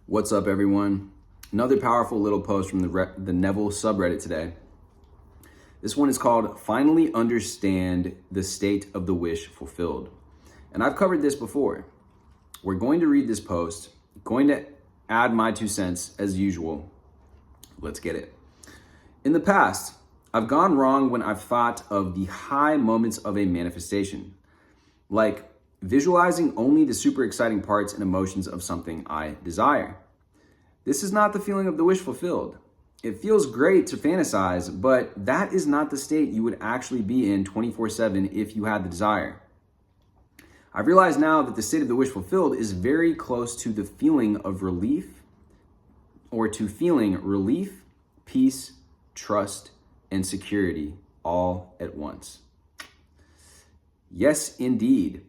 What's up, everyone? Another powerful little post from the Neville subreddit today. This one is called Finally Understand the State of the Wish Fulfilled. And I've covered this before. We're going to read this post, going to add my 2 cents as usual. Let's get it. In the past, I've gone wrong when I've thought of the high moments of a manifestation, like visualizing only the super exciting parts and emotions of something I desire. This is not the feeling of the wish fulfilled. It feels great to fantasize, but that is not the state you would actually be in 24/7 if you had the desire. I've realized now that the state of the wish fulfilled is very close to the feeling of relief, or to feeling relief, peace, trust, and security all at once. Yes, indeed.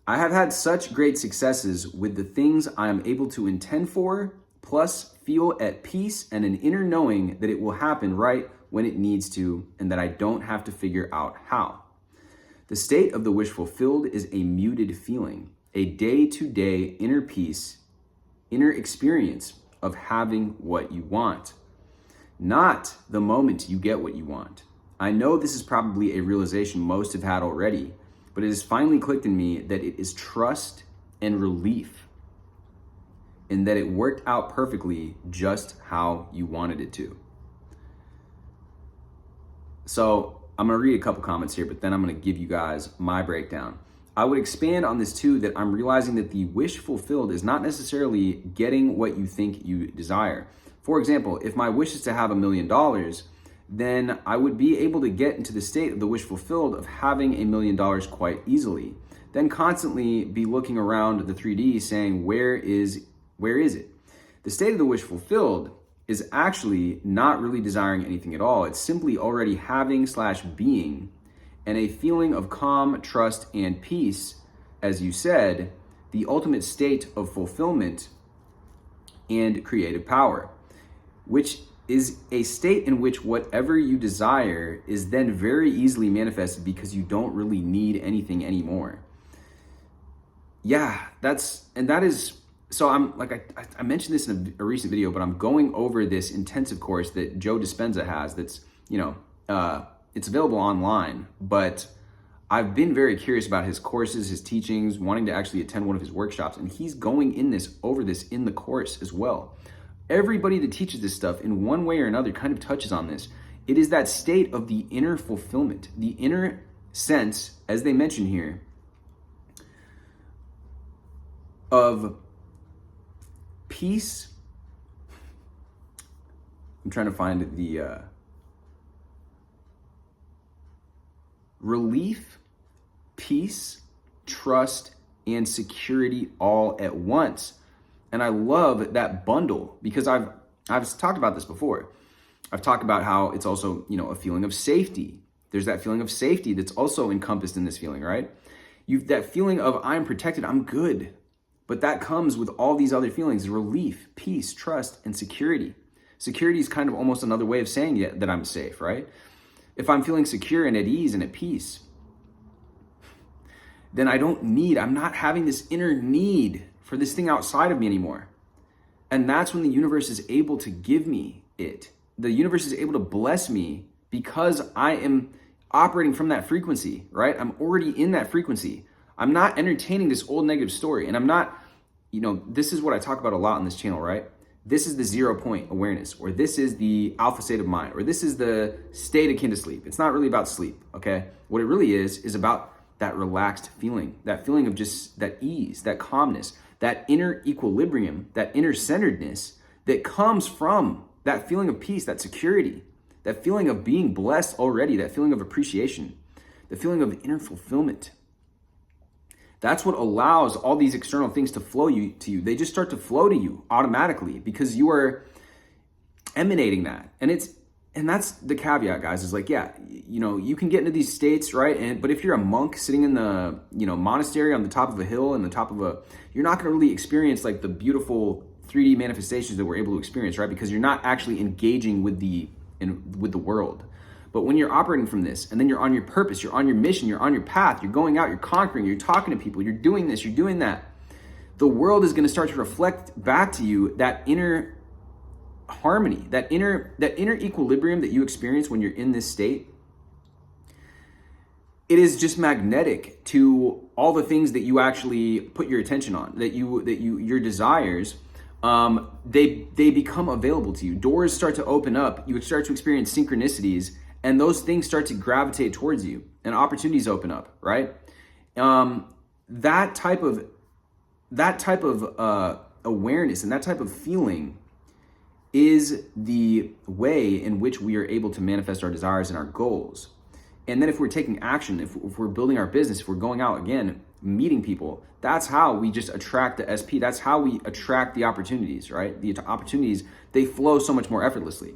I have had such great successes with the things I am able to intend for, plus feel at peace and an inner knowing that it will happen right when it needs to and that I don't have to figure out how. The state of the wish fulfilled is a muted feeling, a day-to-day inner peace, inner experience of having what you want, not the moment you get what you want. I know this is probably a realization most have had already, but it has finally clicked in me that it is trust and relief, and that it worked out perfectly just how you wanted it to. So I'm gonna read a couple comments here, but then I'm gonna give you guys my breakdown. I would expand on this too, that I'm realizing that the wish fulfilled is not necessarily getting what you think you desire. For example, if my wish is to have $1 million, then I would be able to get into the state of the wish fulfilled of having $1 million quite easily. Then constantly be looking around the 3D saying, where is it? The state of the wish fulfilled is actually not really desiring anything at all. It's simply already having/being, and a feeling of calm, trust, and peace, as you said, the ultimate state of fulfillment and creative power, which is a state in which whatever you desire is then very easily manifested because you don't really need anything anymore. Yeah, that is, so I'm like, I mentioned this in a recent video, but I'm going over this intensive course that Joe Dispenza has that's, it's available online, but I've been very curious about his courses, his teachings, wanting to actually attend one of his workshops, and he's going over this in the course as well. Everybody that teaches this stuff in one way or another kind of touches on this. It is that state of the inner fulfillment, the inner sense, as they mention here, of peace. I'm trying to find the relief, peace, trust, and security all at once. And I love that bundle because I've talked about this before. I've talked about how it's also, a feeling of safety. There's that feeling of safety that's also encompassed in this feeling, right? That feeling of I'm protected, I'm good. But that comes with all these other feelings: relief, peace, trust, and security. Security is kind of almost another way of saying that I'm safe, right? If I'm feeling secure and at ease and at peace, then I'm not having this inner need for this thing outside of me anymore. And that's when the universe is able to give me it. The universe is able to bless me because I am operating from that frequency, right? I'm already in that frequency. I'm not entertaining this old negative story. And I'm not, this is what I talk about a lot on this channel, right? This is the 0 point awareness, or this is the alpha state of mind, or this is the state akin to sleep. It's not really about sleep, okay? What it really is about that relaxed feeling, that feeling of just that ease, that calmness, that inner equilibrium, that inner centeredness that comes from that feeling of peace, that security, that feeling of being blessed already, that feeling of appreciation, the feeling of inner fulfillment. That's what allows all these external things to flow to you. They just start to flow to you automatically because you are emanating that. And that's the caveat, guys, is like, yeah, you can get into these states, right? But if you're a monk sitting in the, monastery on the top of a hill and you're not going to really experience like the beautiful 3D manifestations that we're able to experience, right? Because you're not actually engaging with the world. But when you're operating from this, and then you're on your purpose, you're on your mission, you're on your path, you're going out, you're conquering, you're talking to people, you're doing this, you're doing that, the world is going to start to reflect back to you that inner harmony, that inner equilibrium that you experience when you're in this state. It is just magnetic to all the things that you actually put your attention on, your desires, they become available to you. Doors start to open up. You start to experience synchronicities, and those things start to gravitate towards you, and opportunities open up. Right? That type of awareness and that type of feeling is the way in which we are able to manifest our desires and our goals. And then if we're taking action, if we're building our business, if we're going out again, meeting people, that's how we just attract the SP. That's how we attract the opportunities, right? The opportunities, they flow so much more effortlessly.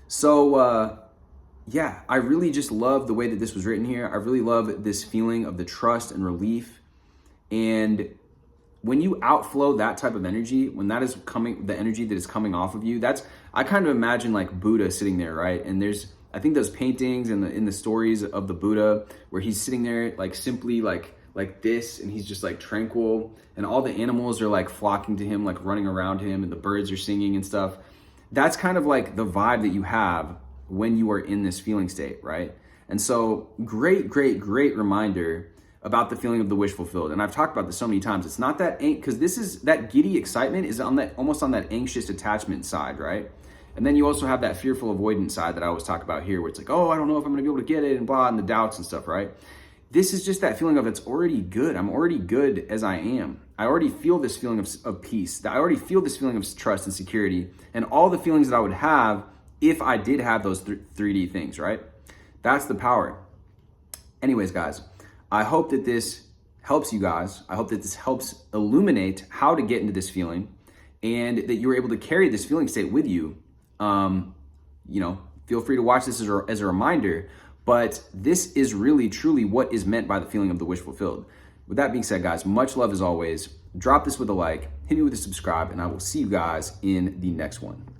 So yeah, I really just love the way that this was written here. I really love this feeling of the trust and relief. And when you outflow that type of energy, when that is coming, the energy that is coming off of you, I kind of imagine like Buddha sitting there, right? And I think those paintings and in the stories of the Buddha where he's sitting there like simply like this, and he's just like tranquil, and all the animals are like flocking to him, like running around him, and the birds are singing and stuff. That's kind of like the vibe that you have when you are in this feeling state, right? And so great reminder about the feeling of the wish fulfilled. And I've talked about this so many times. It's not that, because this is that giddy excitement is almost on that anxious attachment side, right? And then you also have that fearful avoidance side that I always talk about here, where it's like, oh, I don't know if I'm gonna be able to get it, and blah, and the doubts and stuff, right? This is just that feeling of it's already good. I'm already good as I am. I already feel this feeling of peace. I already feel this feeling of trust and security, and all the feelings that I would have if I did have those 3D things, right? That's the power. Anyways, guys, I hope that this helps you guys. I hope that this helps illuminate how to get into this feeling, and that you're able to carry this feeling state with you. Feel free to watch this as a reminder, but this is really, truly what is meant by the feeling of the wish fulfilled. With that being said, guys, much love as always. Drop this with a like, hit me with a subscribe, and I will see you guys in the next one.